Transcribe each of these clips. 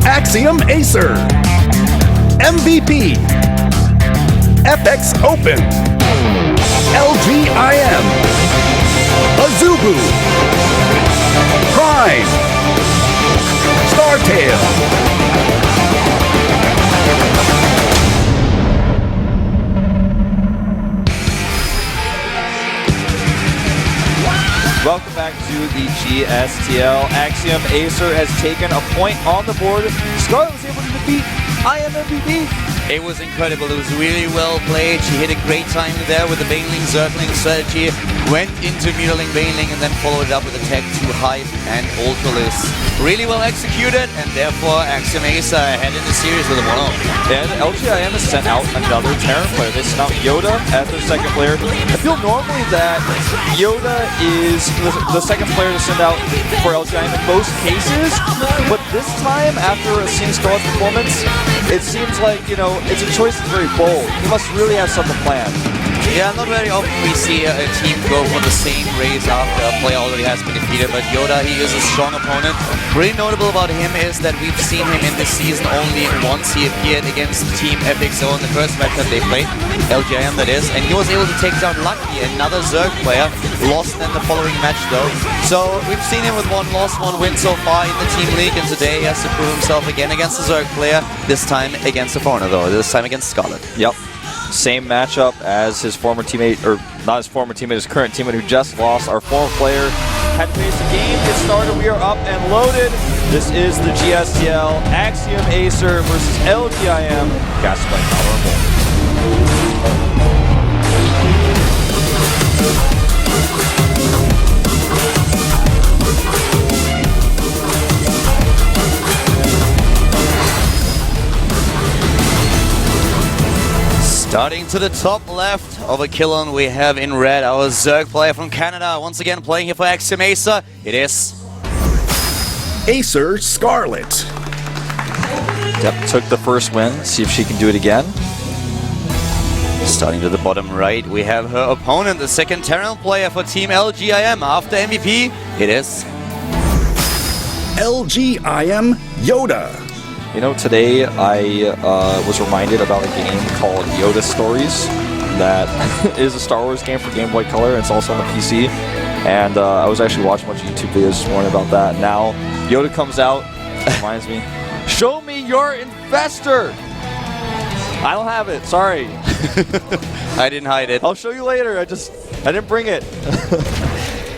Axiom-Acer, MVP, FX Open, LGIM, Azubu, Prime, Startail. Welcome back to the GSTL. Axiom-Acer has taken a point on the board. Scarlet was able to defeat MVP. It was incredible. It was really well played. She hit a great timing there with the Baneling Zergling strategy. Went into Mutiling Baneling and then followed it up with a Tech 2 Hype and Ultralis. Really well executed, and therefore Axiom-Acer ahead in the series with a 1-0. And LGIM has sent out another Terran player. They sent out Yoda as their second player. I feel normally that Yoda is the second player to send out for LGIM in most cases, but this time, after seeing Scarlet's performance, it seems like, you know, it's a choice that's very bold. He must really have something planned. Yeah, not very often we see a team go for the same race after a player already has been defeated, but Yoda, he is a strong opponent. Really notable about him is that we've seen him in this season only once. He appeared against Team FXO in the first match that they played, LGIM that is, and he was able to take down Lucky, another Zerg player, lost in the following match though. So we've seen him with 1 loss, 1 win so far in the Team League, and today he has to prove himself again against a Zerg player, this time against a foreigner though, this time against Scarlet. Yep. Same matchup as his former teammate, or not his former teammate, his current teammate who just lost. Our former player had to face the game. It started. We are up and loaded. This is the GSTL Axiom-Acer versus LGIM. Casted by Power. Starting to the top left of a Killon, we have in red our Zerg player from Canada. Once again playing here for Axiom-Acer. It is Acer Scarlet. Yep, took the first win. See if she can do it again. Starting to the bottom right, we have her opponent, the second Terran player for Team LGIM. After MVP, it is LGIM Yoda. You know, today I was reminded about a game called Yoda Stories that is a Star Wars game for Game Boy Color. It's also on the PC. And I was actually watching a bunch of YouTube videos this morning about that. Now, Yoda comes out, reminds me, show me your investor! I don't have it, sorry. I didn't hide it. I'll show you later, I didn't bring it.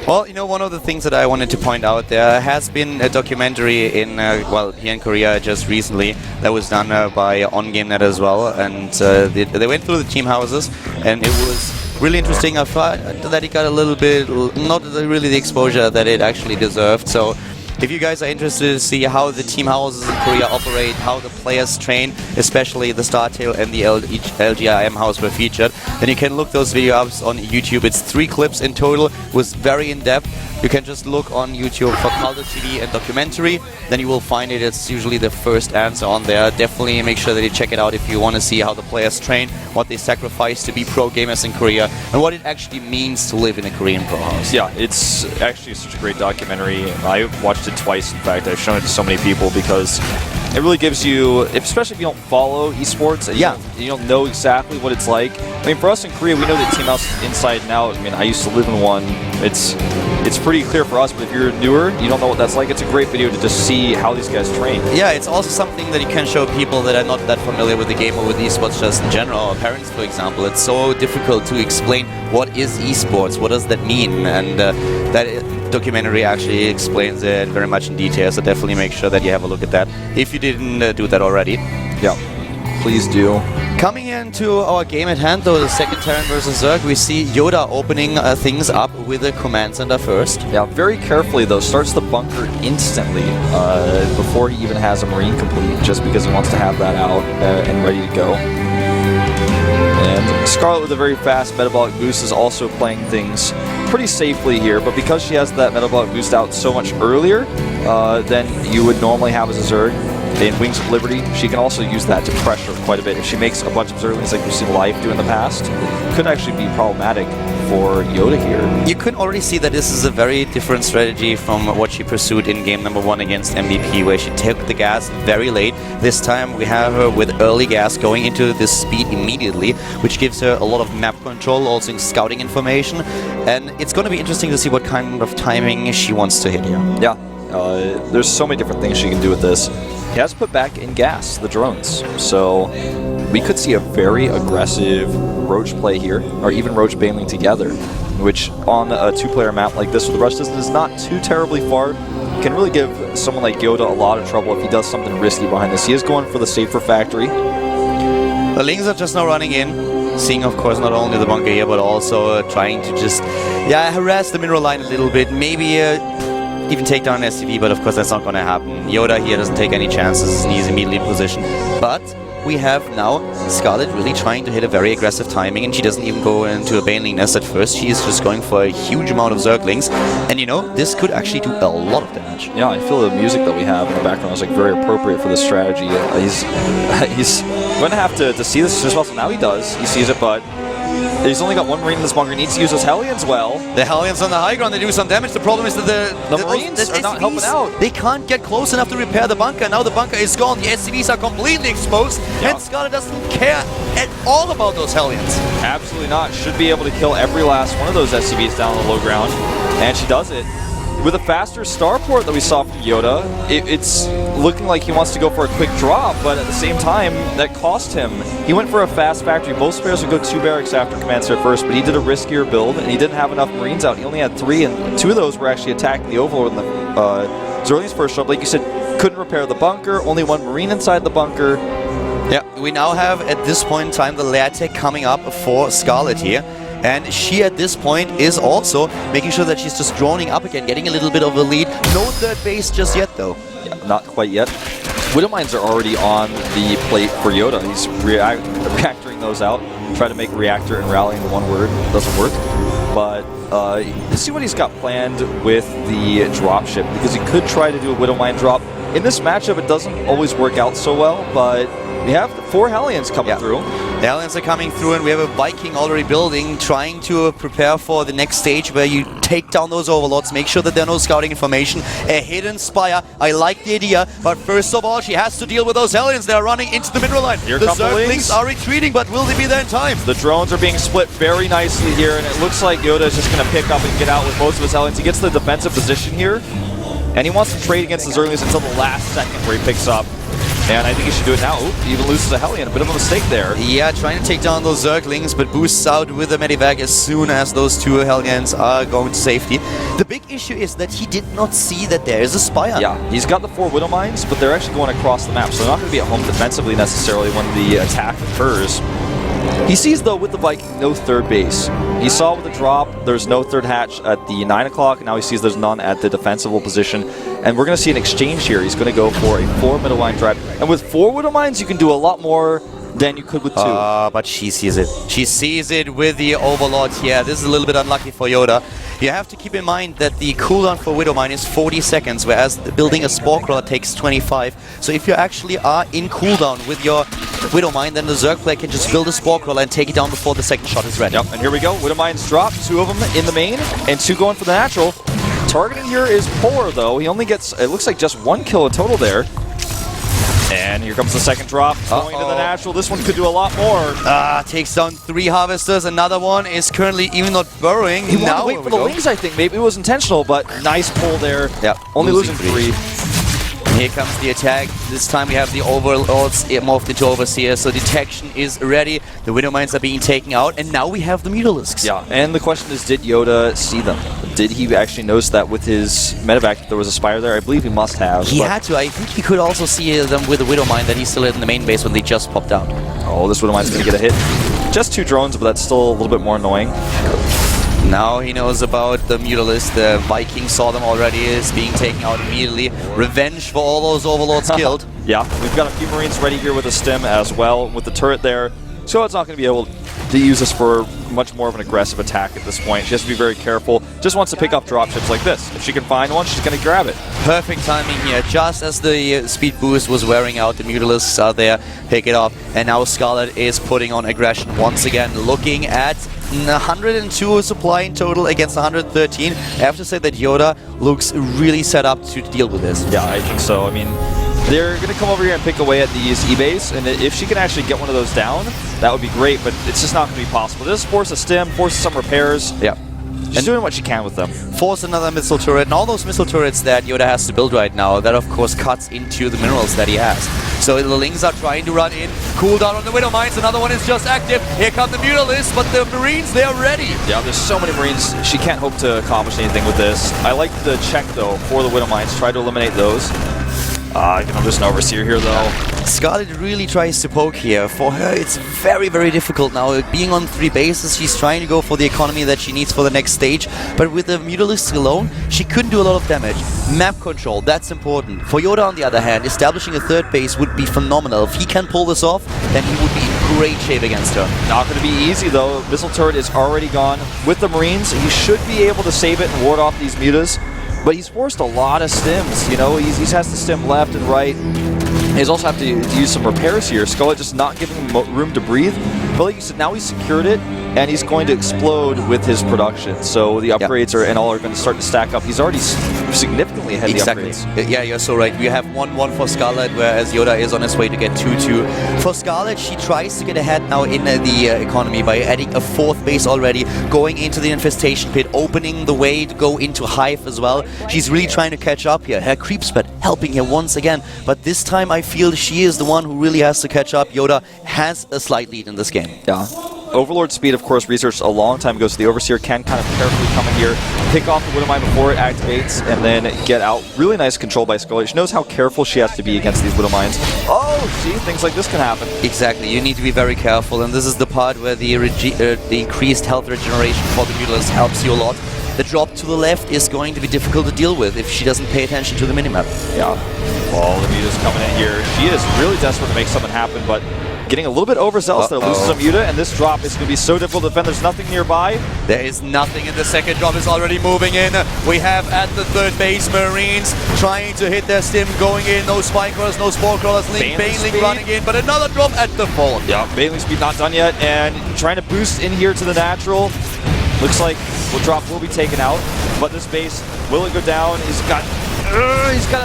Well, you know, one of the things that I wanted to point out, there has been a documentary in, well, here in Korea just recently that was done by OnGameNet as well, and they went through the team houses, and it was really interesting. I thought that it got a little bit, not really the exposure that it actually deserved, so if you guys are interested to see how the team houses in Korea operate, how the players train, especially the Startail and the LGIM house were featured, then you can look those video ups on YouTube. It's 3 clips in total, it was very in-depth. You can just look on YouTube for Culture TV and documentary, then you will find it. It's usually the first answer on there. Definitely make sure that you check it out if you want to see how the players train, what they sacrifice to be pro gamers in Korea, and what it actually means to live in a Korean pro house. Yeah, it's actually such a great documentary. I watched it twice, in fact. I've shown it to so many people because it really gives you, especially if you don't follow esports, and you don't know exactly what it's like. I mean, for us in Korea, we know that team house inside and out. I mean, I used to live in one. It's pretty clear for us, but if you're newer, you don't know what that's like. It's a great video to just see how these guys train. Yeah, it's also something that you can show people that are not that familiar with the game or with esports just in general. Our parents, for example, it's so difficult to explain what is esports, what does that mean, and that documentary actually explains it very much in detail, so definitely make sure that you have a look at that if you didn't do that already. Yeah, please do. Coming into our game at hand, though, the second Terran versus Zerg, we see Yoda opening things up with a command center first. Yeah, very carefully though, starts the bunker instantly before he even has a Marine complete, just because he wants to have that out and ready to go. And Scarlet with a very fast metabolic boost is also playing things pretty safely here, but because she has that metabolic boost out so much earlier than you would normally have as a Zerg, in Wings of Liberty, she can also use that to pressure quite a bit. If she makes a bunch of Zerglings like we've seen Life do in the past, it could actually be problematic for Yoda here. You can already see that this is a very different strategy from what she pursued in game number 1 against MVP, where she took the gas very late. This time we have her with early gas going into this speed immediately, which gives her a lot of map control, also in scouting information, and it's going to be interesting to see what kind of timing she wants to hit here. Yeah, there's so many different things she can do with this. He has put back in gas the drones, so we could see a very aggressive Roach play here, or even Roach Baneling together, which on a 2-player map like this with the rush distance is not too terribly far. Can really give someone like Yoda a lot of trouble if he does something risky behind this. He is going for the safer factory. The Lings are just now running in, seeing of course not only the bunker here, but also trying to just harass the mineral line a little bit, maybe even take down an SCV, but of course that's not going to happen. Yoda here doesn't take any chances and he's immediately in position. But we have now Scarlet really trying to hit a very aggressive timing, and she doesn't even go into a Baneling nest at first. She is just going for a huge amount of Zerglings, and you know, this could actually do a lot of damage. Yeah, I feel the music that we have in the background is like very appropriate for this strategy. He's going to have to see this as well, so now he does. He sees it, but he's only got 1 Marine in this bunker. He needs to use those Hellions well. The Hellions on the high ground, they do some damage. The problem is that the Marines are not helping out. They can't get close enough to repair the bunker. Now the bunker is gone. The SCVs are completely exposed. Yeah. And Scarlet doesn't care at all about those Hellions. Absolutely not. Should be able to kill every last one of those SCVs down on the low ground. And she does it. With a faster starport that we saw from Yoda, it's looking like he wants to go for a quick drop, but at the same time, that cost him. He went for a fast factory. Most players would go 2 barracks after Command Center first, but he did a riskier build, and he didn't have enough Marines out. He only had 3, and 2 of those were actually attacking the Overlord in the Zerling's first shot. Like you said, couldn't repair the bunker, only 1 Marine inside the bunker. Yeah, we now have, at this point in time, the lair tech coming up for Scarlet here. And she, at this point, is also making sure that she's just droning up again, getting a little bit of a lead. No third base just yet, though. Yeah, not quite yet. Widowmines are already on the plate for Yoda. He's reactoring those out. Try to make reactor and rally into one word. Doesn't work. But let's see what he's got planned with the dropship, because he could try to do a Widowmine drop. In this matchup, it doesn't always work out so well, but we have 4 Hellions coming through. The Hellions are coming through, and we have a Viking already building, trying to prepare for the next stage where you take down those Overlords, make sure that there are no scouting information. A hidden Spire, I like the idea, but first of all, she has to deal with those Hellions. They are running into the mineral line. Here the come the Zerglings are retreating, but will they be there in time? The drones are being split very nicely here, and it looks like Yoda is just going to pick up and get out with most of his Hellions. He gets the defensive position here, and he wants to trade against the Zerglings until the last second where he picks up. And I think he should do it now. Oop, he even loses a Hellion. A bit of a mistake there. Yeah, trying to take down those Zerglings, but boosts out with the Medivac as soon as those 2 Hellions are going to safety. The big issue is that he did not see that there is a Spire. Yeah, he's got the 4 Widowmines, but they're actually going across the map, so they're not going to be at home defensively necessarily when the attack occurs. He sees, though, with the Viking, no third base. He saw with the drop, there's no third hatch at the 9 o'clock, and now he sees there's none at the defensible position. And we're going to see an exchange here. He's going to go for a 4 Widowmine drive. And with 4 Widowmines, you can do a lot more than you could with 2. But she sees it. She sees it with the Overlord here. This is a little bit unlucky for Yoda. You have to keep in mind that the cooldown for Widowmine is 40 seconds, whereas building a Spore Crawler takes 25. So if you actually are in cooldown with your Widowmine, then the Zerg player can just build a Spore Crawler and take it down before the second shot is ready. Yep, and here we go. Widowmines drop, 2 of them in the main, and 2 going for the natural. Targeting here is poor, though. He only gets, it looks like, just 1 kill in total there. And here comes the second drop, going to the natural. This one could do a lot more. Takes down 3 Harvesters. Another one is currently even not burrowing. He wanted to wait for the wings, I think. Maybe it was intentional, but nice pull there. Yep. Only losing 3. Here comes the attack. This time we have the Overlords morphed into Overseers, so detection is ready. The Widowmines are being taken out, and now we have the Mutalisks. Yeah, and the question is, did Yoda see them? Did he actually notice that with his medevac that there was a Spire there? I believe he must have. He had to. I think he could also see them with the Widowmine that he still had in the main base when they just popped out. Oh, this Widowmine's going to get a hit. Just 2 drones, but that's still a little bit more annoying. Now he knows about the Mutalisk. The Viking saw them already, is being taken out immediately. Revenge for all those Overlords killed. Yeah, we've got a few Marines ready here with a stim as well, with the turret there. So it's not going to be able to use this for much more of an aggressive attack at this point. She has to be very careful. Just wants to pick up dropships like this. If she can find one, she's going to grab it. Perfect timing here. Just as the speed boost was wearing out, the Mutalisks are there, pick it up. And now Scarlet is putting on aggression once again, looking at 102 supply in total against 113. I have to say that Yoda looks really set up to deal with this. Yeah, I think so. I mean, they're going to come over here and pick away at these E-base, and if she can actually get one of those down, that would be great, but it's just not going to be possible. This forces a stim, forces some repairs. Yeah. She's doing what she can with them. Force another missile turret, and all those missile turrets that Yoda has to build right now, that of course cuts into the minerals that he has. So the Lings are trying to run in, cooldown on the Widow Mines, another one is just active. Here come the Mutalisks, but the Marines, they're ready. Yeah, there's so many Marines. She can't hope to accomplish anything with this. I like the check, though, for the Widow Mines. Try to eliminate those. There's an Overseer here, though. Scarlet really tries to poke here. For her, it's very, very difficult now. Being on 3 bases, she's trying to go for the economy that she needs for the next stage. But with the Mutalisks alone, she couldn't do a lot of damage. Map control, that's important. For Yoda, on the other hand, establishing a 3rd base would be phenomenal. If he can pull this off, then he would be in great shape against her. Not going to be easy, though. Missile turret is already gone. With the Marines, he should be able to save it and ward off these mutas. But he's forced a lot of stims, you know, he has to stim left and right. He's also have to use some repairs here. Scarlet just not giving him room to breathe. But like you said, now he's secured it, and he's going to explode with his production. So the upgrades are going to start to stack up. He's already significantly ahead of the upgrades. Yeah, you're so right. We have 1-1 for Scarlet, whereas Yoda is on his way to get 2-2. For Scarlet, she tries to get ahead now in the economy by adding a 4th base already, going into the infestation pit, opening the way to go into Hive as well. She's really trying to catch up here. Her creep spread helping her once again, but this time I feel she is the one who really has to catch up. Yoda has a slight lead in this game. Yeah. Overlord speed, of course, researched a long time ago, so the Overseer can kind of carefully come in here, pick off the Widow Mine before it activates, and then get out. Really nice control by Scarlet. She knows how careful she has to be against these Widow Mines. Oh, see, things like this can happen. Exactly, you need to be very careful, and this is the part where the increased health regeneration for the Mutalisks helps you a lot. The drop to the left is going to be difficult to deal with if she doesn't pay attention to the minimap. Yeah. Well, the Muta's coming in here. She is really desperate to make something happen, but getting a little bit overzealous there, loses a Muta, and this drop is going to be so difficult to defend. There's nothing nearby. There is nothing, and the second drop is already moving in. We have at the 3rd base Marines trying to hit their stim, going in. No Spine Crawlers, no Spore Crawlers. Baneling running in, but another drop at the 4th. Yeah, Baneling speed not done yet, and trying to boost in here to the natural. Looks like the drop will be taken out, but this base, will it go down? He's got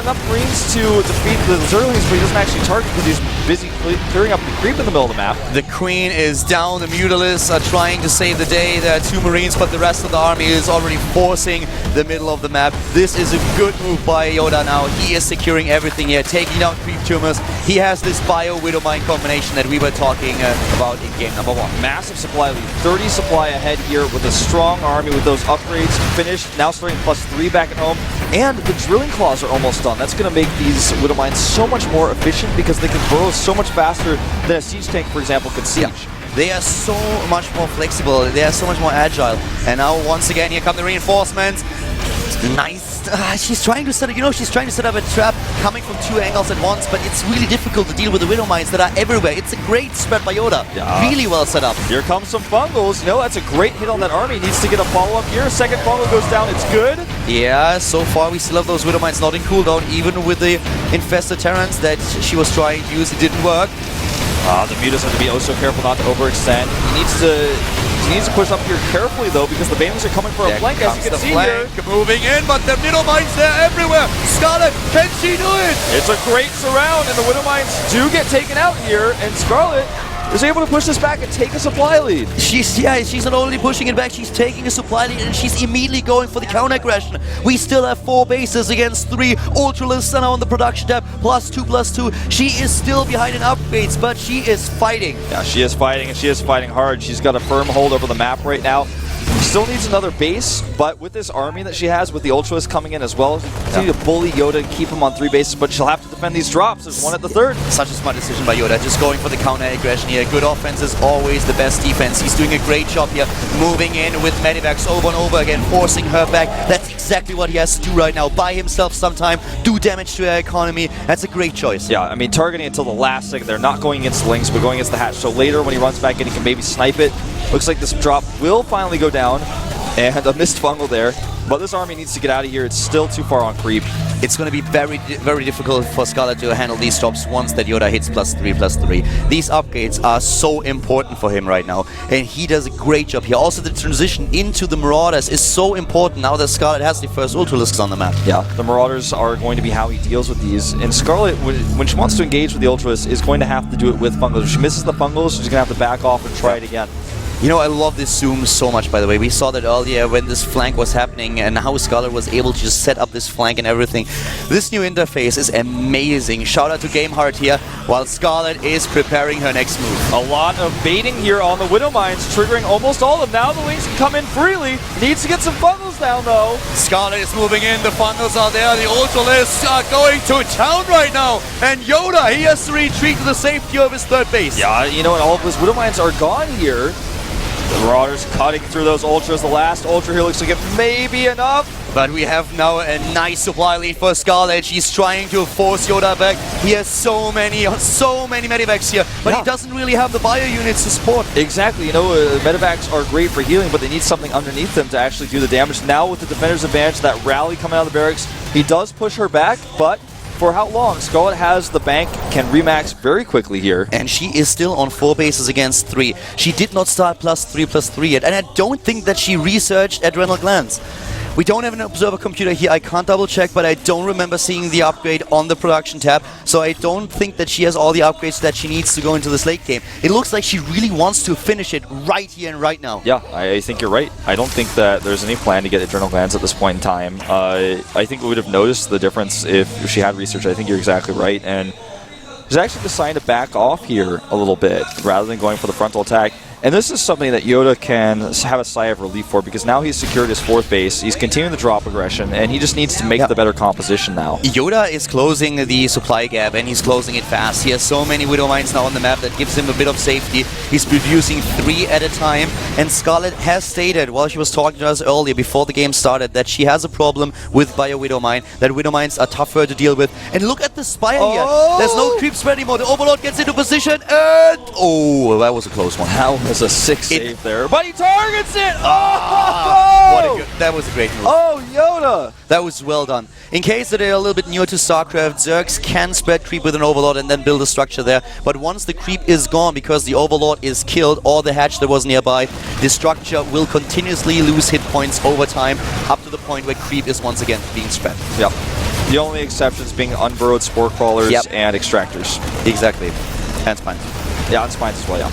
enough Marines to defeat the Zerlings, but he doesn't actually target because he's busy clearing up the creep in the middle of the map. The Queen is down, the Mutalisks are trying to save the day. There are 2 Marines, but the rest of the army is already forcing the middle of the map. This is a good move by Yoda now. He is securing everything here, taking down creep tumors. He has this Bio-Widow Mine combination that we were talking about in game number 1. Massive supply lead, 30 supply ahead here with a strong army with those upgrades finished. Now starting +3 back at home, and the drilling claws are almost done. That's going to make these Widow Mines so much more efficient because they can burrow so much faster than a siege tank, for example, could siege. Yeah. They are so much more flexible. They are so much more agile. And now once again, here come the reinforcements. Nice. She's trying to set up, she's trying to set up a trap coming from 2 angles at once, but it's really difficult to deal with the Widow Mines that are everywhere. It's a great spread by Yoda. Yeah. Really well set up. Here comes some fungals. That's a great hit on that army. Needs to get a follow-up here. Second fungal goes down. It's good. Yeah, so far we still have those Widow Mines not in cooldown, even with the infested Terrans that she was trying to use. It didn't work. The Mutas have to be so careful not to overextend. He needs to push up here carefully, though, because the Banelings are coming for a flank, as you can see here. Moving in, but the Widow Mines, they're everywhere. Scarlet, can she do it? It's a great surround, and the Widow Mines do get taken out here, and Scarlet is able to push this back and take a supply lead. She's not only pushing it back, she's taking a supply lead, and she's immediately going for the counter-aggression. We still have 4 bases against 3. Ultralists are now on the production tab, +2/+2. She is still behind in upgrades, but she is fighting. Yeah, she is fighting, and she is fighting hard. She's got a firm hold over the map right now. Still needs another base, but with this army that she has, with the Ultras coming in as well, continue to bully Yoda and keep him on 3 bases, but she'll have to defend these drops. There's one at the 3rd. Such a smart decision by Yoda, just going for the counter aggression here. Good offense is always the best defense. He's doing a great job here, moving in with Medivacs over and over again, forcing her back. That's exactly what he has to do right now. Buy himself some time, do damage to her economy. That's a great choice. Yeah, I mean, targeting until the last second. They're not going against the Lynx, but going against the Hatch. So later, when he runs back in, he can maybe snipe it. Looks like this drop will finally go down. And a missed fungal there. But this army needs to get out of here. It's still too far on creep. It's going to be very, very difficult for Scarlet to handle these drops once that Yoda hits +3/+3. These upgrades are so important for him right now, and he does a great job here. Also, the transition into the Marauders is so important now that Scarlet has the first Ultralisks on the map. Yeah, the Marauders are going to be how he deals with these. And Scarlet, when she wants to engage with the Ultras, is going to have to do it with fungals. If she misses the fungals, she's going to have to back off and try it again. You know, I love this zoom so much, by the way. We saw that earlier when this flank was happening and how Scarlet was able to just set up this flank and everything. This new interface is amazing. Shout out to GameHeart here while Scarlet is preparing her next move. A lot of baiting here on the Widow Mines, triggering almost all of them. Now the Lynx can come in freely. Needs to get some fungals down, though. Scarlet is moving in. The fungals are there. The Ultralisks are going to town right now. And Yoda, he has to retreat to the safety of his 3rd base. Yeah, you know, and all of his Widow Mines are gone here. The Marauders cutting through those Ultras. The last Ultra here looks like it may be enough. But we have now a nice supply lead for Scarlet. She's trying to force Yoda back. He has so many Medivacs here, but he doesn't really have the bio units to support. Exactly. You know, Medivacs are great for healing, but they need something underneath them to actually do the damage. Now with the Defender's advantage, that rally coming out of the barracks, he does push her back, but for how long? Scarlet has the bank, can remax very quickly here. And she is still on 4 bases against 3. She did not start +3/+3 yet, and I don't think that she researched Adrenal Glands. We don't have an observer computer here. I can't double check, but I don't remember seeing the upgrade on the production tab. So I don't think that she has all the upgrades that she needs to go into this late game. It looks like she really wants to finish it right here and right now. Yeah, I think you're right. I don't think that there's any plan to get Adrenal Glands at this point in time. I think we would have noticed the difference if she had research. I think you're exactly right. And she's actually decided to back off here a little bit rather than going for the frontal attack. And this is something that Yoda can have a sigh of relief for, because now he's secured his 4th base, he's continuing the drop aggression, and he just needs to make the better composition now. Yoda is closing the supply gap, and he's closing it fast. He has so many Widow Mines now on the map that gives him a bit of safety. He's producing 3 at a time, and Scarlet has stated, while she was talking to us earlier, before the game started, that she has a problem with Bio Widow Mine, that Widow Mines are tougher to deal with. And look at the Spire here. There's no creep spread anymore. The Overlord gets into position, and... oh, that was a close one. That was a 6 save there, but he targets it! That was a great move. Oh, Yoda! That was well done. In case that they're a little bit newer to StarCraft, Zergs can spread creep with an Overlord and then build a structure there. But once the creep is gone, because the Overlord is killed or the hatch that was nearby, the structure will continuously lose hit points over time, up to the point where creep is once again being spread. Yep. The only exceptions being unburrowed spore crawlers and extractors. Exactly. And spines. Yeah, and spines as well, yeah.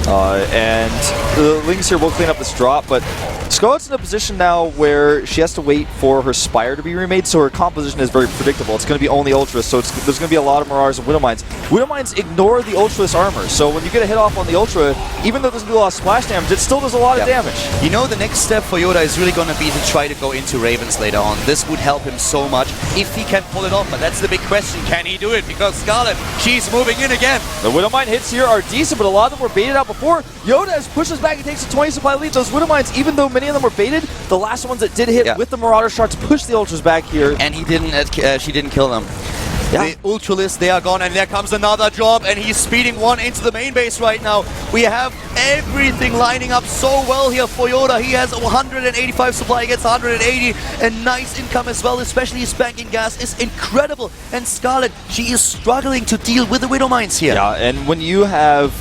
And the Lynx here will clean up this drop, but Scarlet's in a position now where she has to wait for her Spire to be remade, so her composition is very predictable. It's going to be only Ultras, so there's going to be a lot of Marauders and Widow Mines. Widow Mines ignore the Ultras armor, so when you get a hit off on the Ultra, even though it doesn't do a lot of splash damage, it still does a lot of damage. You know, the next step for Yoda is really going to be to try to go into Ravens later on. This would help him so much if he can pull it off, but that's the big question. Can he do it? Because Scarlet, she's moving in again. The Widow Mine hits here are decent, but a lot of them were baited out before. Yoda pushes back and takes a 20 supply lead. Those Widow Mines, even though many of them were baited, the last ones that did hit with the Marauder shot to push the Ultras back here. And he didn't, she didn't kill them. The Ultralists, they are gone, and there comes another drop, and he's speeding one into the main base right now. We have everything lining up so well here for Yoda. He has 185 supply against 180, and nice income as well, especially his banking gas is incredible. And Scarlet, she is struggling to deal with the Widow Mines here. Yeah, and when you have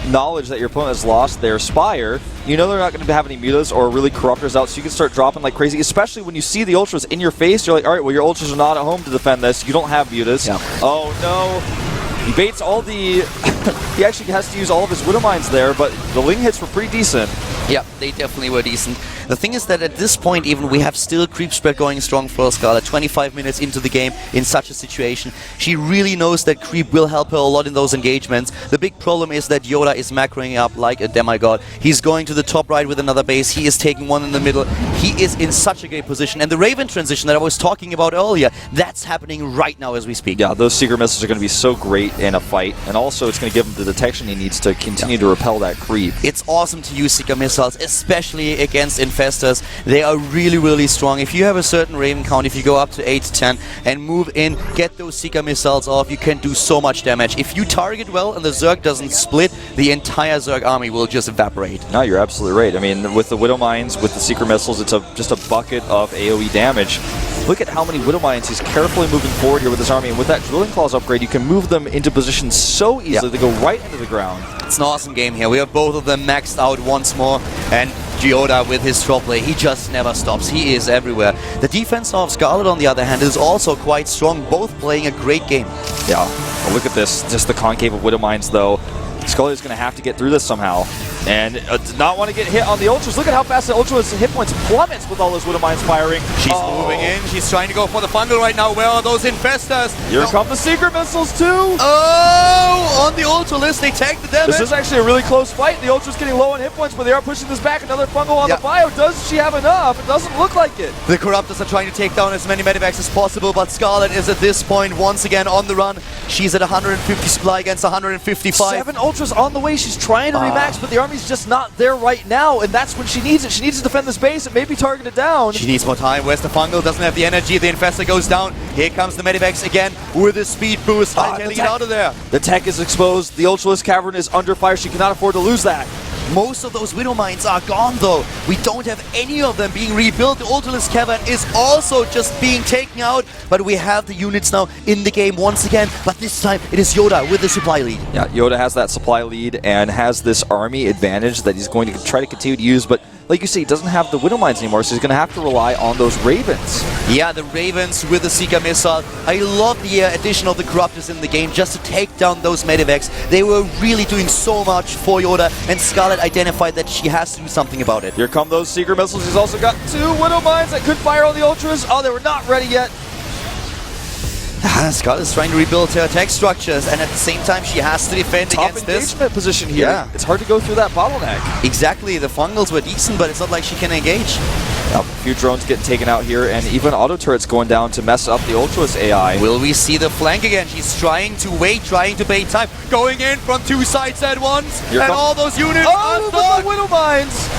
knowledge that your opponent has lost their Spire, you know they're not going to have any mutas or really corruptors out, so you can start dropping like crazy, especially when you see the Ultras in your face. You're like, all right, well, your Ultras are not at home to defend this. You don't have mutas. Yeah. Oh, no. He baits all the... he actually has to use all of his Widow Mines there, but the Ling hits were pretty decent. Yeah, they definitely were decent. The thing is that at this point even we have still creep spread going strong for Scarlet. 25 minutes into the game in such a situation. She really knows that creep will help her a lot in those engagements. The big problem is that Yoda is macroing up like a demigod. He's going to the top right with another base. He is taking one in the middle. He is in such a great position. And the Raven transition that I was talking about earlier, that's happening right now as we speak. Yeah, those Seeker missiles are going to be so great in a fight. And also it's going to give him the detection he needs to continue to repel that creep. It's awesome to use Seeker missiles, especially against infestors. They are really, really strong. If you have a certain Raven count, if you go up to 8 to 10 and move in, get those Seeker missiles off, you can do so much damage. If you target well and the Zerg doesn't split, the entire Zerg army will just evaporate. No, you're absolutely right. I mean, with the Widow Mines, with the Seeker missiles, it's just a bucket of AoE damage. Look at how many Widow Mines he's carefully moving forward here with his army, and with that Drilling Claws upgrade, you can move them into position so easily. They go right into the ground. It's an awesome game here. We have both of them maxed out once more, and Yoda with his drop play, he just never stops. He is everywhere. The defense of Scarlet, on the other hand, is also quite strong, both playing a great game. Yeah, well, look at this. Just the concave of Widow Mines, though. Scarlet is going to have to get through this somehow. And did not want to get hit on the Ultras. Look at how fast the Ultras hit points plummets with all those Widow Mines firing. She's moving in. She's trying to go for the fungal right now. Where are those infestors? Here come the Seeker missiles, too. Oh, on the Ultra list, they tank the damage. This is actually a really close fight. The Ultra's getting low on hit points, but they are pushing this back. Another fungal on the bio. Does she have enough? It doesn't look like it. The Corruptors are trying to take down as many medivacs as possible, but Scarlet is at this point once again on the run. She's at 150 supply against 155. 7 Ultras on the way. She's trying to remax, but the army's just not there right now, and that's when she needs it. She needs to defend this base and maybe target it down. She needs more time. Where's the fungal? Doesn't have the energy. The infestor goes down. Here comes the medivacs again with a speed boost. Getting it out of there. The tech is exposed. The Ultralisk Cavern is under fire. She cannot afford to lose that. Most of those Widow Mines are gone though. We don't have any of them being rebuilt. The Ultralisk Cavern is also just being taken out, but we have the units now in the game once again, but this time it is Yoda with the supply lead. Yeah, Yoda has that supply lead and has this army advantage that he's going to try to continue to use, but like you say, he doesn't have the Widow Mines anymore, so he's going to have to rely on those Ravens. Yeah, the Ravens with the Seeker missile. I love the addition of the Corruptors in the game just to take down those medivacs. They were really doing so much for Yoda, and Scarlet identified that she has to do something about it. Here come those Seeker missiles. He's also got 2 Widow Mines that could fire on the Ultras. Oh, they were not ready yet. Scarlet is trying to rebuild her attack structures, and at the same time she has to defend against this. Top engagement position here. Yeah. It's hard to go through that bottleneck. Exactly. The fungals were decent, but it's not like she can engage. A few drones getting taken out here, and even auto turrets going down to mess up the Ultras AI. Will we see the flank again? She's trying to wait, trying to bait time, going in from 2 sides at once, and all those units are stuck. The Widow Mines!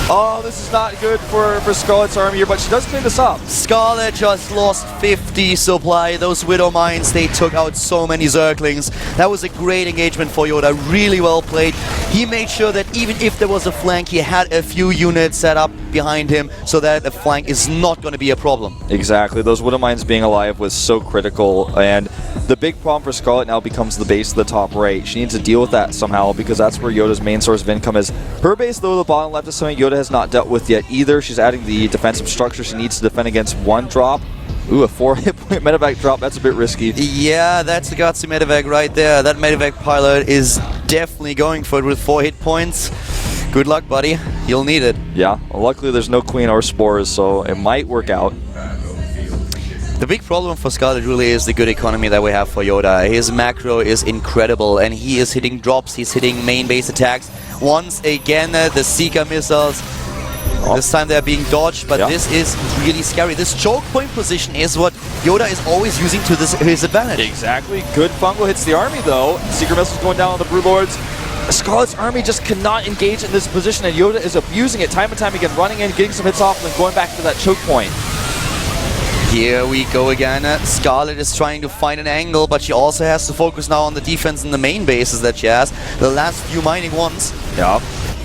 Oh, this is not good for Scarlet's army here, but she does clean this up. Scarlet just lost 50 supply. Those Widow Mines, they took out so many Zerglings. That was a great engagement for Yoda, really well played. He made sure that even if there was a flank, he had a few units set up behind him so that a flank is not going to be a problem. Exactly. Those Widow Mines being alive was so critical, and the big problem for Scarlet now becomes the base of the top right. She needs to deal with that somehow because that's where Yoda's main source of income is. Her base, though, the bottom left is something Yoda has not dealt with yet either. She's adding the defensive structure. She needs to defend against 1 drop. Ooh, a 4 hit point medevac drop. That's a bit risky. Yeah, that's a gutsy medevac right there. That medevac pilot is definitely going for it with 4 hit points. Good luck, buddy. You'll need it. Yeah, well, luckily there's no Queen or Spores, so it might work out. The big problem for Scarlet really is the good economy that we have for Yoda. His macro is incredible, and he is hitting drops, he's hitting main base attacks. Once again, the Seeker missiles. This time they're being dodged, but this is really scary. This choke point position is what Yoda is always using to his advantage. Exactly. Good fungal hits the army, though. Seeker missiles going down on the Brood Lords. Scarlet's army just cannot engage in this position, and Yoda is abusing it time and time again, running in, getting some hits off, and then going back to that choke point. Here we go again. Scarlet is trying to find an angle, but she also has to focus now on the defense in the main bases that she has. The last few mining ones. Yeah.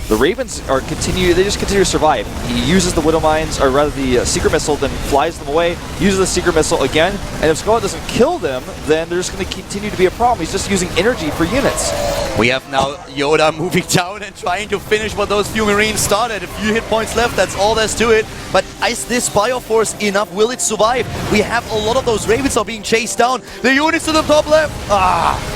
The Ravens they just continue to survive. He uses the Widow Mines, or rather the Seeker Missile, then flies them away, uses the Seeker Missile again, and if Scarlet doesn't kill them, then there's going to continue to be a problem. He's just using energy for units. We have now Yoda moving down and trying to finish what those few Marines started. A few hit points left, that's all there's to it. But is this Bioforce enough? Will it survive? We have a lot of those Ravens are being chased down. The units to the top left.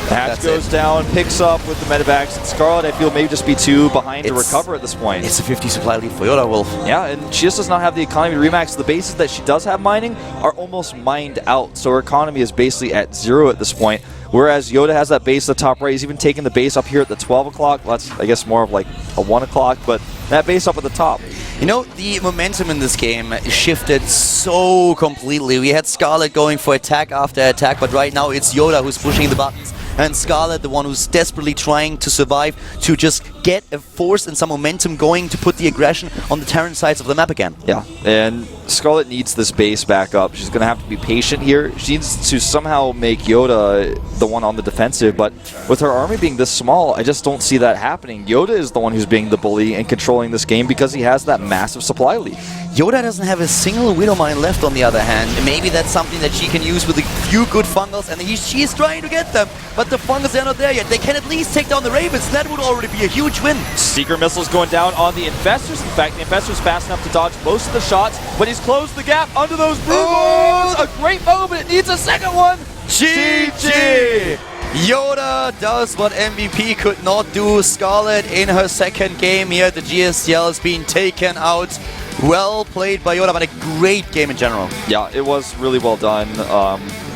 Hatch goes down, picks up with the medevacs. And Scarlet, I feel, may just be too behind to recover at this point. It's a 50 supply lead for Yoda, Wolf. Yeah, and she just does not have the economy to remax. The bases that she does have mining are almost mined out, so her economy is basically at 0 at this point. Whereas Yoda has that base at the top right. He's even taking the base up here at the 12 o'clock. Well, that's, I guess, more of like a 1 o'clock, but that base up at the top. You know, the momentum in this game shifted so completely. We had Scarlet going for attack after attack, but right now it's Yoda who's pushing the buttons. And Scarlet, the one who's desperately trying to survive, to just get a force and some momentum going to put the aggression on the Terran sides of the map again. Yeah, and Scarlet needs this base back up. She's going to have to be patient here. She needs to somehow make Yoda the one on the defensive, but with her army being this small, I just don't see that happening. Yoda is the one who's being the bully and controlling this game because he has that massive supply lead. Yoda doesn't have a single Widow Mine left on the other hand. Maybe that's something that she can use with a few good fungals, and she's trying to get them, but the fungals are not there yet. They can at least take down the Ravens. That would already be a huge win. Seeker missiles going down on the Infestors. In fact, the Infestors fast enough to dodge most of the shots, but he's closed the gap under those blue bombs. A great move, but it needs a second one. GG! Yoda does what MVP could not do. Scarlet in her second game here. The GSTL is being taken out. Well played by Yoda, but a great game in general. Yeah, it was really well done.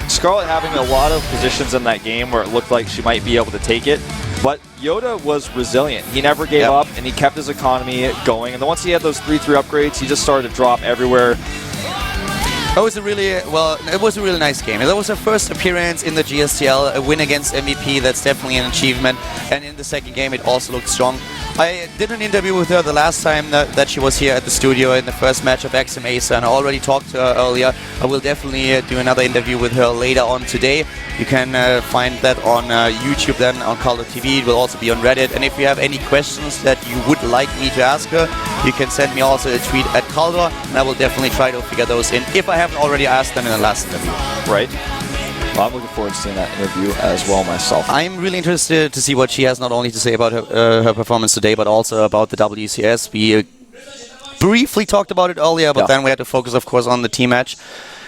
Scarlet having a lot of positions in that game where it looked like she might be able to take it, but Yoda was resilient. He never gave up, and he kept his economy going. And then once he had those 3-3 upgrades, he just started to drop everywhere. It was a really nice game. That was her first appearance in the GSTL, a win against MVP. That's definitely an achievement. And in the second game, it also looked strong. I did an interview with her the last time that she was here at the studio in the first match of Axiom-Acer, and I already talked to her earlier. I will definitely do another interview with her later on today. You can find that on YouTube, then on GOMTV. It will also be on Reddit. And if you have any questions that you would like me to ask her, you can send me also a tweet at Caldor, and I will definitely try to figure those in if I haven't already asked them in the last interview. Right. Well, I'm looking forward to seeing that interview as well myself. I'm really interested to see what she has not only to say about her performance today, but also about the WCS. We briefly talked about it earlier, but then we had to focus, of course, on the team match.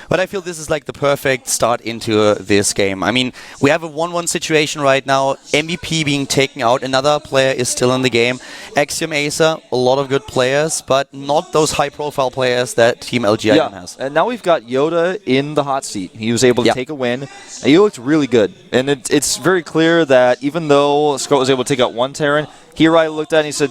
But I feel this is like the perfect start into this game. I mean, we have a 1-1 situation right now. MVP being taken out. Another player is still in the game. Axiom-Acer, a lot of good players, but not those high-profile players that Team LGIM has. And now we've got Yoda in the hot seat. He was able to take a win. And he looked really good. And it's very clear that even though Scott was able to take out one Terran, he looked at it and he said,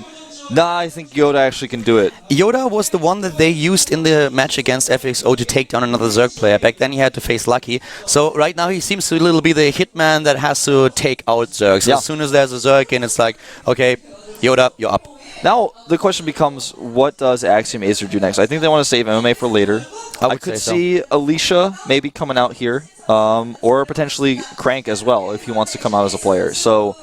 nah, I think Yoda actually can do it. Yoda was the one that they used in the match against FXO to take down another Zerg player. Back then he had to face Lucky. So right now he seems to a little be the hitman that has to take out Zergs. So as soon as there's a Zerg in, it's like, okay, Yoda, you're up. Now the question becomes, what does Axiom-Acer do next? I think they want to save MMA for later. I could see Alicia maybe coming out here, or potentially Crank as well if he wants to come out as a player. So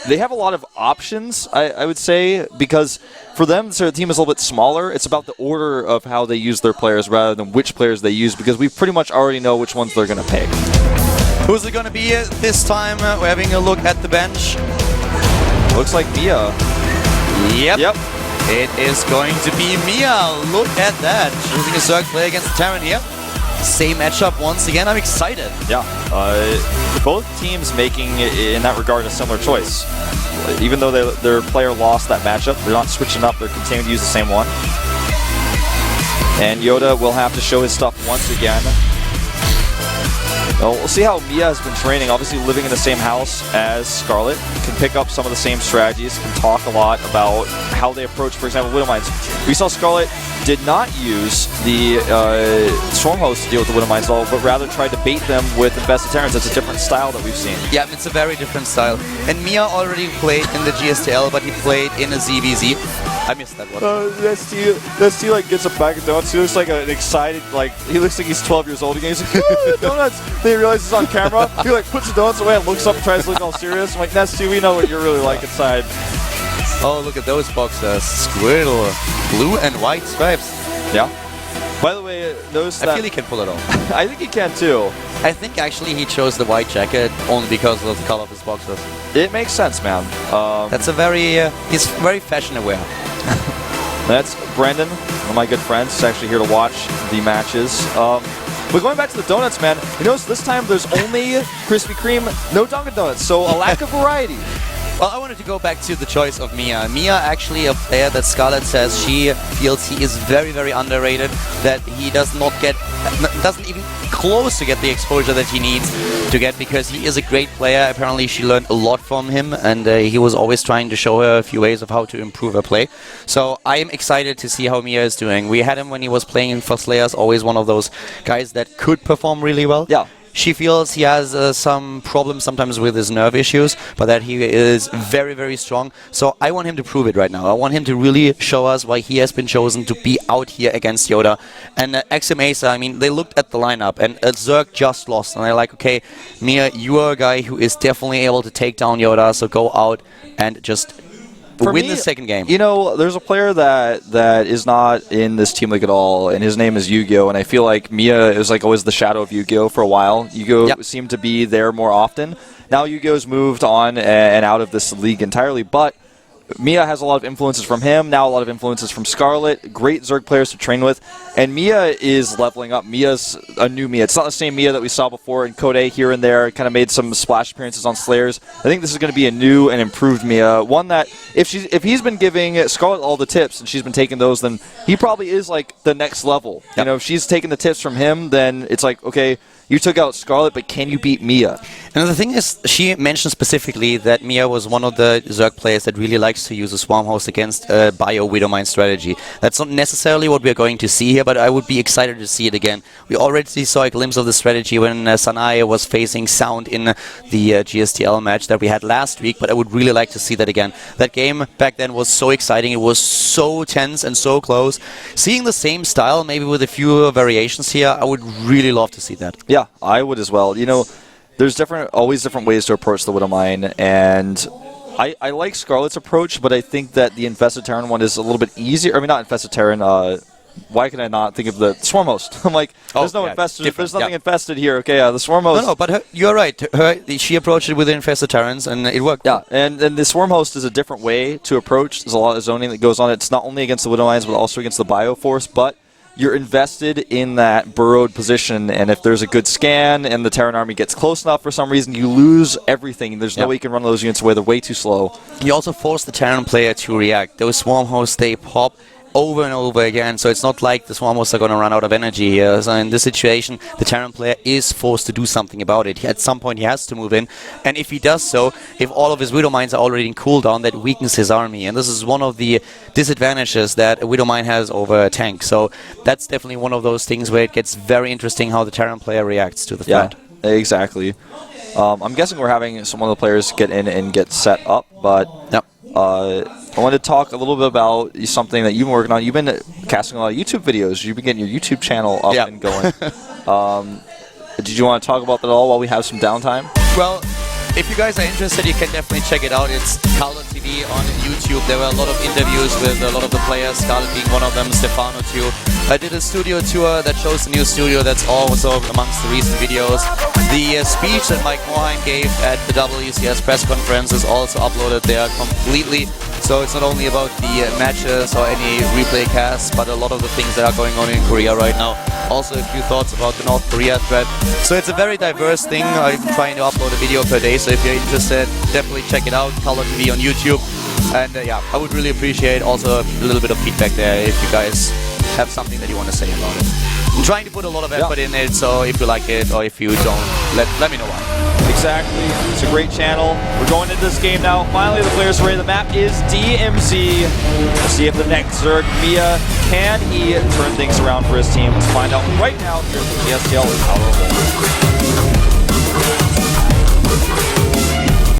they have a lot of options, I would say, because for them, their team is a little bit smaller. It's about the order of how they use their players rather than which players they use, because we pretty much already know which ones they're going to pick. Who's it going to be this time? We're having a look at the bench. Looks like Mia. Yep. It is going to be Mia. Look at that. Choosing a Zerg player against Terran here. Same matchup once again. I'm excited. Yeah. Both teams making, in that regard, a similar choice. Even though their player lost that matchup, they're not switching up. They're continuing to use the same one. And Yoda will have to show his stuff once again. Well, we'll see how Mia has been training. Obviously, living in the same house as Scarlet, can pick up some of the same strategies, can talk a lot about how they approach, for example, Widow Mines. We saw Scarlet did not use the Storm Host to deal with the Widow Mines at all, but rather tried to bait them with Infested Terrans. That's a different style that we've seen. Yeah, it's a very different style. And Mia already played in the GSTL, but he played in a ZVZ. I missed that one. ST like gets a bag of donuts. He looks like an excited, he looks like he's 12 years old again. He's like, ooh, donuts. Then he realizes it's on camera. He puts the donuts away and looks up and tries to look all serious. I'm like, Nesty, we know what you're really like inside. Oh, look at those boxers. Squirtle. Blue and white stripes. Yeah. By the way, notice that... I feel he can pull it off. I think he can too. I think actually he chose the white jacket only because of the color of his boxers. It makes sense, man. That's a very... he's very fashion aware. That's Brandon, one of my good friends. He's actually here to watch the matches. But going back to the donuts, man, you notice this time there's only Krispy Kreme, no Dunkin' Donuts, so a lack of variety. Well, I wanted to go back to the choice of Mia. Mia, actually a player that Scarlett says she feels he is very, very underrated, that he doesn't even close to get the exposure that he needs to get, because he is a great player. Apparently she learned a lot from him, and he was always trying to show her a few ways of how to improve her play. So I am excited to see how Mia is doing. We had him when he was playing for Slayers, always one of those guys that could perform really well. Yeah. She feels he has some problems sometimes with his nerve issues, but that he is very, very strong. So I want him to prove it right now. I want him to really show us why he has been chosen to be out here against Yoda. And Axiom-Acer, I mean, they looked at the lineup, and Zerg just lost. And they're like, okay, Mia, you are a guy who is definitely able to take down Yoda, so go out and just win the second game. You know, there's a player that is not in this team league at all, and his name is Yu-Gi-Oh! And I feel like Mia is like always the shadow of Yu-Gi-Oh! For a while. Yu-Gi-Oh! Seemed to be there more often. Now Yu-Gi-Oh!'s moved on and out of this league entirely, but Mia has a lot of influences from him, now a lot of influences from Scarlett, great Zerg players to train with, and Mia is leveling up. Mia's a new Mia. It's not the same Mia that we saw before in Code A here and there, kind of made some splash appearances on Slayers. I think this is going to be a new and improved Mia, one that if he's been giving Scarlett all the tips and she's been taking those, then he probably is like the next level. Yep. You know, if she's taking the tips from him, then it's like, okay, you took out Scarlett, but can you beat Mia? And the thing is, she mentioned specifically that Mia was one of the Zerg players that really likes to use a Swarm Host against a Bio Widowmine strategy. That's not necessarily what we're going to see here, but I would be excited to see it again. We already saw a glimpse of the strategy when Sanai was facing Sound in the GSTL match that we had last week, but I would really like to see that again. That game back then was so exciting, it was so tense and so close. Seeing the same style, maybe with a few variations here, I would really love to see that. Yeah, I would as well. You know, there's always different ways to approach the Widowmine, and I like Scarlett's approach, but I think that the Infested Terran one is a little bit easier. I mean, not Infested Terran, why can I not think of the Swarm Host? I'm like, there's there's nothing infested here. Okay, the Swarm Host. No, but you're right. She approached it with the Infested Terrans, and it worked. Yeah, and the Swarm Host is a different way to approach. There's a lot of zoning that goes on. It's not only against the Widowmines, but also against the Bioforce, but you're invested in that burrowed position, and if there's a good scan and the Terran army gets close enough for some reason, you lose everything. There's no way you can run those units away. They're way too slow. You also force the Terran player to react. Those Swarm Hosts, they pop over and over again, so it's not like the Swarm Hosts are going to run out of energy here. So in this situation, the Terran player is forced to do something about it. At some point he has to move in, and if he does so, if all of his Widowmines are already in cooldown, that weakens his army, and this is one of the disadvantages that a Widowmine has over a tank. So that's definitely one of those things where it gets very interesting how the Terran player reacts to the threat. Yeah, exactly. I'm guessing we're having some of the players get in and get set up, but I wanted to talk a little bit about something that you've been working on. You've been casting a lot of YouTube videos. You've been getting your YouTube channel up and going. Did you want to talk about that at all while we have some downtime? Well, if you guys are interested, you can definitely check it out. It's GOMTV on YouTube. There were a lot of interviews with a lot of the players, Scarlett being one of them, Stefano too. I did a studio tour that shows the new studio. That's also amongst the recent videos. The speech that Mike Morheim gave at the WCS press conference is also uploaded there completely. So it's not only about the matches or any replay casts, but a lot of the things that are going on in Korea right now. Also a few thoughts about the North Korea threat. So it's a very diverse thing. I'm trying to upload a video per day, so if you're interested, definitely check it out. GOMTV on YouTube. And yeah, I would really appreciate also a little bit of feedback there if you guys have something that you want to say about it. I'm trying to put a lot of effort in it, so if you like it or if you don't, let me know why. Exactly. It's a great channel. We're going into this game now. Finally, the players are ready. The map is DMZ. Let's see if the next Zerg, Mia, can he turn things around for his team. Let's find out right now here at the GSTL Power Roll.